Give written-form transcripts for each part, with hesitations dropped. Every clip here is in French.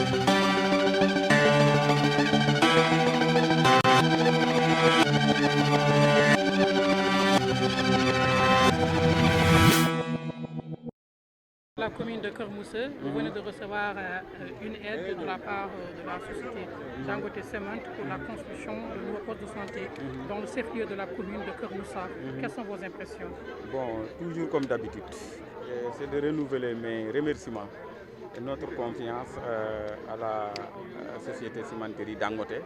La commune de Keur Mousse, vous venez de recevoir une aide de la part de la société Dangote Cement pour la construction de nouveaux postes de santé dans le chef-lieu de la commune de Keur Moussa. Quelles sont vos impressions? Bon, toujours comme d'habitude, c'est de renouveler mes remerciements et notre confiance à la société cimenterie Dangote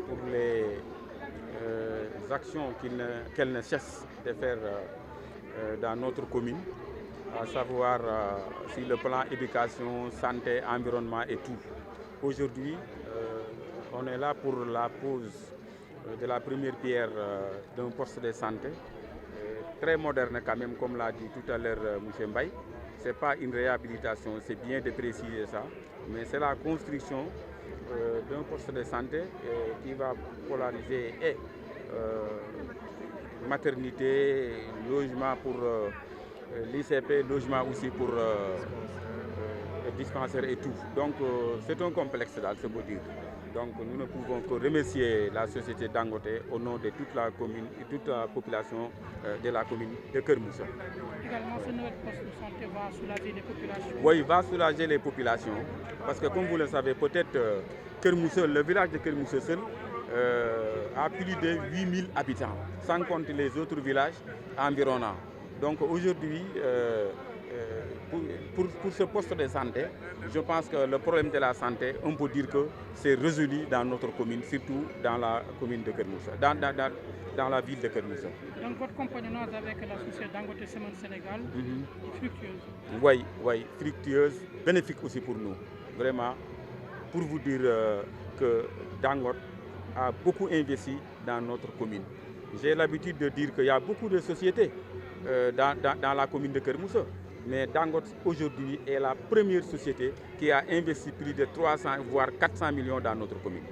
pour les actions qu'elle ne cesse de faire dans notre commune, à savoir sur le plan éducation, santé, environnement et tout. Aujourd'hui, on est là pour la pose de la première pierre d'un poste de santé, très moderne quand même, comme l'a dit tout à l'heure M. Mbaye. Ce n'est pas une réhabilitation, c'est bien de préciser ça, mais c'est la construction d'un poste de santé qui va polariser et maternité, logement pour l'ICP, logement aussi pour le dispensaire et tout. Donc c'est un complexe, ça veut dire. Donc nous ne pouvons que remercier la société Dangote au nom de toute la commune et toute la population de la commune de Keur Moussa. Également, ce nouvel poste de santé va soulager les populations. Oui, il va soulager les populations parce que comme vous le savez, peut-être Keur Moussa, le village de Keur Moussa seul a plus de 8000 habitants, sans compter les autres villages environnants. Donc aujourd'hui, pour ce poste de santé, je pense que le problème de la santé, on peut dire que c'est résolu dans notre commune, surtout dans la commune de Keur Moussa, dans la ville de Keur Moussa. Donc votre compagnonnage avec la société Dangote Cement Sénégal est fructueuse. Oui, oui, fructueuse, bénéfique aussi pour nous. Vraiment, pour vous dire que Dangote a beaucoup investi dans notre commune. J'ai l'habitude de dire qu'il y a beaucoup de sociétés dans la commune de Keur Moussa. Mais Dangote aujourd'hui est la première société qui a investi plus de 300 voire 400 millions dans notre commune.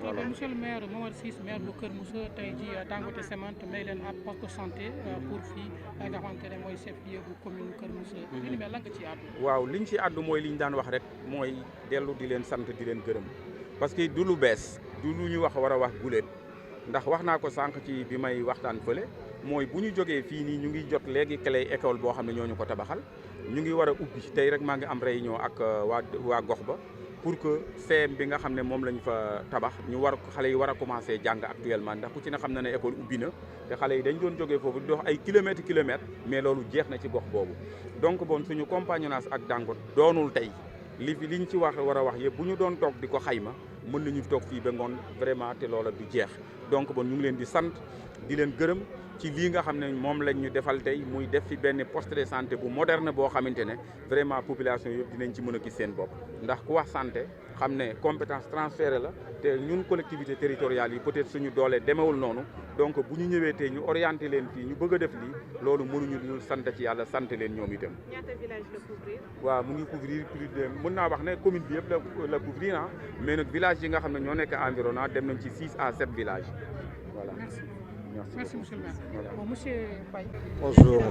Voilà. Monsieur le maire Momar Ciss, maire de Keur Moussa, tey jii Dangote Cement may leen ab poste de santé pour fii nga xamante ne mooy chef-lieu bu commune Keur Moussa. li ni mel lan nga ciy àddu? waaw li ñu ci àddu mooy li ñu daan wax rek mooy dellu di leen sant di leen gërëm parce que du lu bees du lu ñu war a wax guléet ndax wax naa ko sànq ci bi may waxtaan fële. mooy bu ñu jógee fii nii ñu ngi jot léegi clé école boo xam ne ñoo ñu ko tabaxal ñu ngi war a ubbi tey rek maa ngi am réunion ak waa gox ba pour que CM bi nga xam ne moom lañ fa tabax ñu xale yi war a commencé jàng actuellement ndax ku ci ne xam na ne école ubbi na te xale yi dañ doon jógee foofu di dox ay kilomètres mais loolu jeex na ci gox boobu. donc bon suñu compagnonnage ak Dangote doonul tey liñ ci war a wax yëpp bu ñu doon toog di ko xayma mën nañu toog fii ba ngoon vraiment te loola du jeex donc bon ñu ngi leen di sant di leen gërëm. ci lii nga xam ne moom lañ ñu defal tey muy def fi benn poste de santé bu moderne boo xamante ne vraiment population yëpp dinañ ci mën a gis seen bopp ndax ku wax santé xam ne compétence transférée la te ñun collectivité territoriale yi peut-être suñu doole demewul noonu donc bu ñu ñëwee tey ñu orienté leen fii ñu bëgg a def lii loolu mënuñu ñu sant ci yàlla sant leen ñoom itam. ñaata village la couvrir? waaw mu ngi couvrir plus de mën naa wax ne commune bi yëpp la couvrir ah mais nag village yi nga xam ne ñoo nekk environnant dem nañ ci 6 à 7 villages voilà. Merci, monsieur le maire. Voilà. Bon, monsieur Mbaye. Bonjour,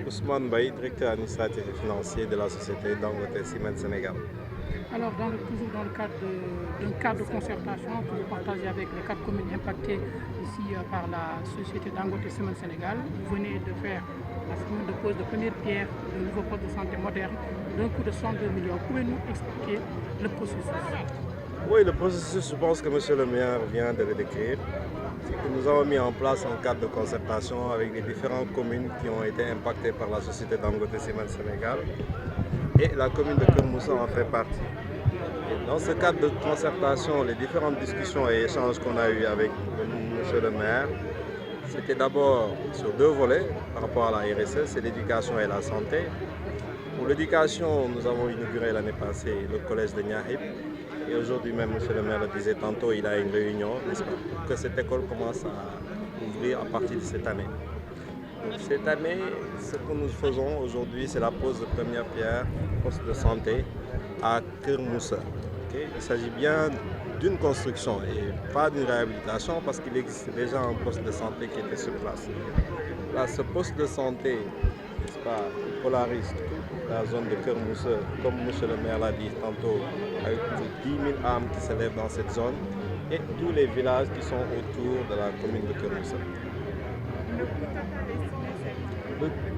Ousmane Mbaye, directeur administratif et financier de la société Dangote Cement Sénégal. Alors, toujours dans le cadre d'un cadre de concertation que vous partagez avec les 4 communes impactées ici par la société Dangote Cement Sénégal, vous venez de faire la semaine de pose de première pierre de nouveau poste de santé moderne d'un coût de 102 millions. Pouvez-nous expliquer le processus? Oui, le processus, je pense que monsieur le maire vient de le décrire. C'est que nous avons mis en place un cadre de concertation avec les différentes communes qui ont été impactées par la société Dangote Cement Sénégal et la commune de Keur Moussa en fait partie. Et dans ce cadre de concertation, les différentes discussions et échanges qu'on a eu avec monsieur le maire, c'était d'abord sur 2 volets par rapport à la RSE, c'est l'éducation et la santé. Pour l'éducation, nous avons inauguré l'année passée le collège de Niahib. Et aujourd'hui même, monsieur le maire le disait tantôt, il a une réunion, n'est-ce pas, pour que cette école commence à ouvrir à partir de cette année. Donc, cette année, ce que nous faisons aujourd'hui, c'est la pose de première pierre, poste de santé à Keur Moussa. Okay? Il s'agit bien d'une construction et pas d'une réhabilitation parce qu'il existe déjà un poste de santé qui était sur place. Là, ce poste de santé, n'est-ce pas, polarise la zone de Kermousse, comme M. le maire l'a dit tantôt, avec 10 000 âmes qui s'élèvent dans cette zone et tous les villages qui sont autour de la commune de Kermousse.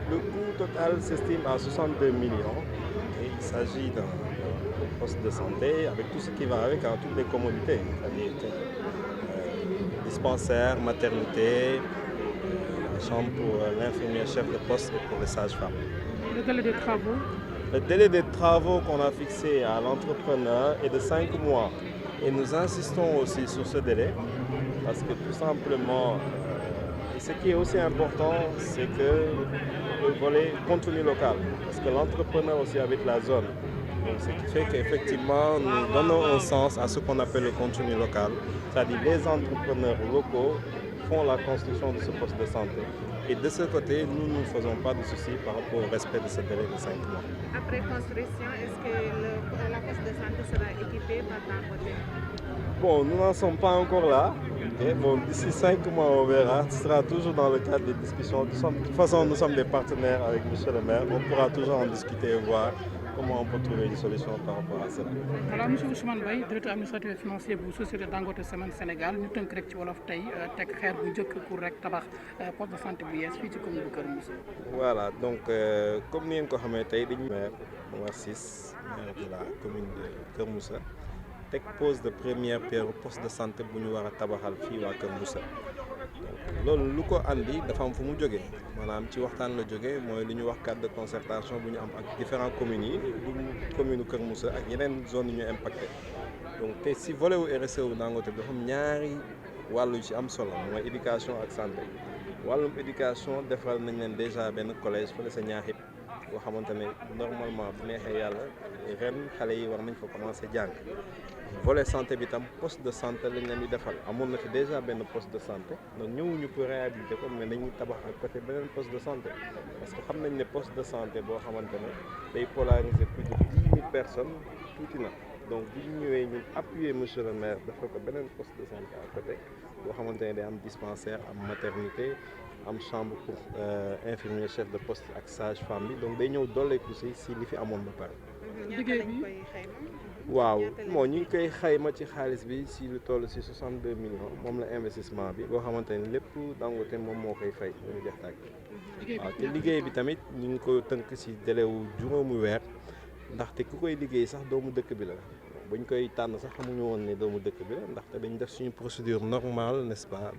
Le coût total s'estime à 62 millions et il s'agit d'un poste de santé avec tout ce qui va avec, toutes les commodités, c'est-à-dire dispensaire, maternité, chambre pour l'infirmier chef de poste et pour les sages-femmes. Le délai des travaux? Le délai des travaux qu'on a fixé à l'entrepreneur est de 5 mois et nous insistons aussi sur ce délai parce que tout simplement, et ce qui est aussi important, c'est que le volet contenu local, parce que l'entrepreneur aussi habite la zone. Donc, ce qui fait qu'effectivement, nous donnons un sens à ce qu'on appelle le contenu local, c'est-à-dire les entrepreneurs locaux font la construction de ce poste de santé. Et de ce côté, nous ne faisons pas de soucis par rapport au respect de ce délai de 5 mois. Après construction, est-ce que la poste de santé sera équipée par Dangote? Bon, nous n'en sommes pas encore là. Et bon, d'ici 5 mois, on verra. Ce sera toujours dans le cadre des discussions. De toute façon, nous sommes des partenaires avec M. le maire. On pourra toujours en discuter et voir comment on peut trouver une solution par rapport à cela. Voilà, M. Ousmane Baye, directeur administratif et financier bu société Dangote Cement Sénégal ñu tënk rek ci wolof tey teg xeer bu njëkk pour rek tabax poste de santé bu yees fii ci commune bu Kër Moussa. Voilà, donc comme ni ngeen ko xamee tey dañu maire Omar Ciss, maire de la commune de Kër Moussa teg pose de première pierre poste de santé bu ñu war a tabaxal fii waa Kër Moussa. loolu lu ko andi dafa am fu mu jógee maanaam ci waxtaan la jógee mooy li ñu wax cadre de concertation bu ñu am ak différents communes yi du commune Kër Moussa ak yeneen zones yi ñu impacté donc te si volet wu RSE wu Dangote bi dafa am ñaari wàllu yu ci am solo mooy éducation ak santé wàllum éducation defaral nañ leen déjà benn collège fële sa Ñaaxit boo xamante ne normalement bu neexee yàlla ren xale yi war nañ fa commencé jàng volet santé bi tam poste de santé lañ leen di defal amoon na fi déjà benn poste de santé donc ñëwuñu pour réhabiliter ko mais dañuy tabax ak côté beneen poste de santé parce que xam nañ ne poste de santé boo xamante ne day polariser plus de 10 000 personnes tuuti na donc bu ñu ñëwee ñun appuyer monsieur le maire defal ko beneen poste de santé à côté boo xamante ne day am dispensaire am maternité am chambre pour infirmier chef de poste ak sage-femme bi donc day ñëw dolleeku si li fi amoon ba pare. liggéey bi waaw moo ñu ngi koy xayma ci xaalis bi si lu toll si 62 millions moom la investissement bi boo xamante ne lépp Dangote moom moo koy fay ñu jeex tàgg. waaw te liggéey bi tamit ñu ngi ko tënk si délai wu juróomi weer ndaxte ku koy liggéey sax doomu dëkk bi la buñ koy tànn sax xamuñu woon ne doomu dëkk bi la ndaxte dañ def suñu procédure normale n'est-ce pas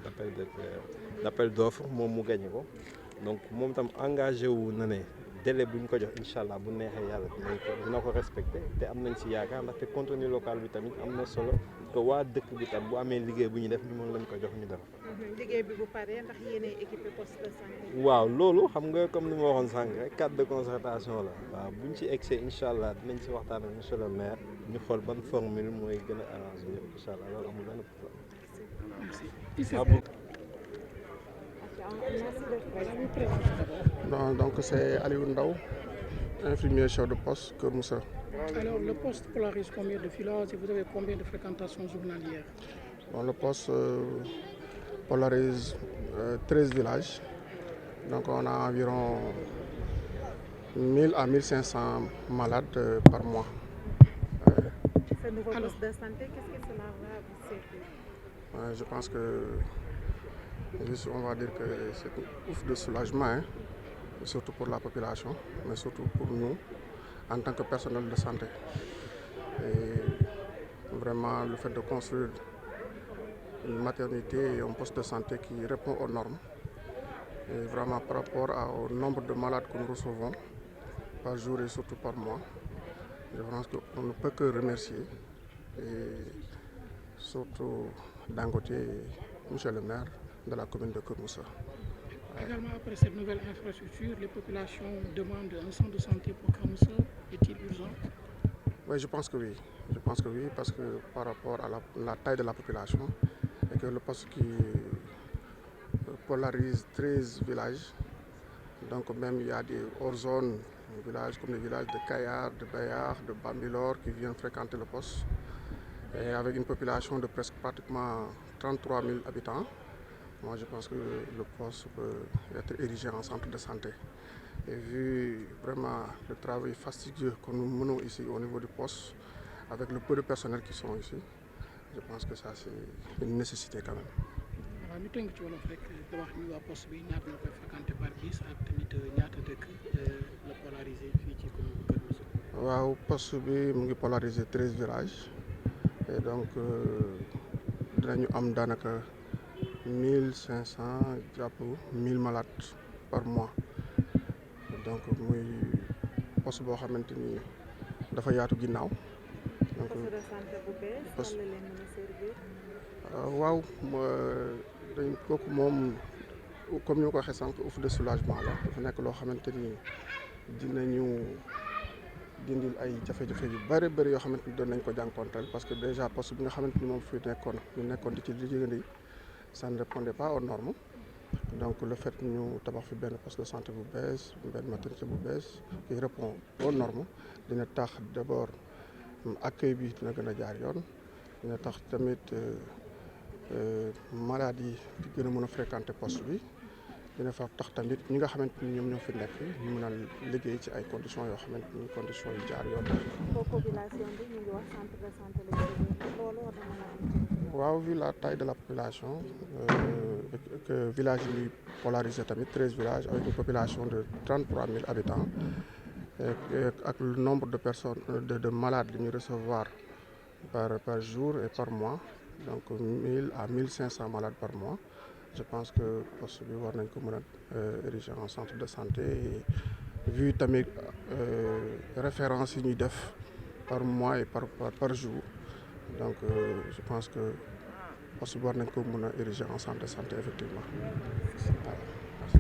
d'appel d'offre moom mu gagné ko donc moom tam engagé wu na ne délai bu ñu ko jox incha allah bu neexee yàlla dina ko respecté te am nañ si yaakaar ndaxte contenu local bi tamit am na solo que waa dëkk bi tam bu amee liggéey bu ñu def ñu mën lañ ko jox ñu def. liggéey bi bu paree ndax yéenay équipé poste de santé. waaw loolu xam nga comme ni ma waxoon sànq rek cadre de concertation la waaw buñ ci egsee incha allah dinañ si waxtaan ak monsieur le maire ñu xool ban formule mooy gën a arrangé ñëpp incha allah loolu amul benn problème. Donc c'est Aliou Ndaw, infirmier chef de poste Kër Moussa. Alors le poste polarise combien de villages et vous avez combien de fréquentations journalières? Bon, le poste polarise 13 villages. Donc on a environ 1000 à 1500 malades par mois. Ce nouveau poste de santé, qu'est-ce que cela va vous servir? Je pense que juste, on va dire que c'est une ouf de soulagement, hein, surtout pour la population, mais surtout pour nous en tant que personnel de santé. Et vraiment, le fait de construire une maternité et un poste de santé qui répond aux normes, et vraiment par rapport au nombre de malades que nous recevons par jour et surtout par mois, je pense qu'on ne peut que remercier et surtout Dangote et monsieur le maire de la commune de Kër Moussa. Également, après cette nouvelle infrastructure, les populations demandent un centre de santé pour Kër Moussa. Est-il urgent? Oui, je pense que oui. Je pense que oui, parce que par rapport à la taille de la population, et que le poste qui polarise 13 villages, donc même il y a des hors-zones, des villages comme les villages de Kayar, de Bayar, de Bambilor qui viennent fréquenter le poste, et avec une population de presque pratiquement 33 000 habitants. Moi, je pense que le poste peut être érigé en centre de santé. Et vu vraiment le travail fastidieux que nous menons ici au niveau du poste, avec le peu de personnel qui sont ici, je pense que ça c'est une nécessité quand même. waaw ñu tënk ci wolof rek nga wax ñu waa poste bi ñaata ñoo koy fréquenté par bis ak tamit ñaata dëkk la polarisé fii ci commune Kër Moussa. waaw poste bi mu ngi polariser 13 villages et donc dinañu am daanaka 1500 jàpp 1000 malades par mois donc muy poste boo xamante ni dafa yaatu ginnaaw. donc poste de santé bu bees fan la leen mën a servir. waaw dañ kooku moom comme ni ma ko waxee sànq ouf de soulagement la dafa nekk loo xamante ni dinañu dindil ay jafe-jafe yu bëri bëri yoo xamante ni doon nañ ko jànkonteel parce que déjà poste bi nga xamante ni moom fi nekkoon di ci liggéeyandi ça ne répondait pas aux normes donc le fait ñu tabax fi benn poste de santé bu bees benn maternité bu bees qui répond aux normes dina tax d'abord accueil bi dina gën a jaar yoon dina tax tamit malade yi di gën a mën a fréquenter poste bi dina fa tax tamit ñi nga xamante ni ñoom ñoo fi nekk ñu mën a liggéey ci ay conditions yoo xamante ni conditions yu jaar yoon. population bi ñu ngi wax centre de santé la loolu war na mën a am. waaw vu la taille de la population que village yi polarisé tamit 13 villages avec une population de 33 000 habitants ak le nombre de personnes de malades li ñu recevoir par jour et par mois donc 1000 à 1500 malades par mois. Je pense que poste bi war nañ ko mën a ériger en centre de santé et vu tamit référence yi ñuy def par mois et par jour donc je pense que poste bi war nañ ko mën a ériger en centre de santé effectivement voilà. Merci.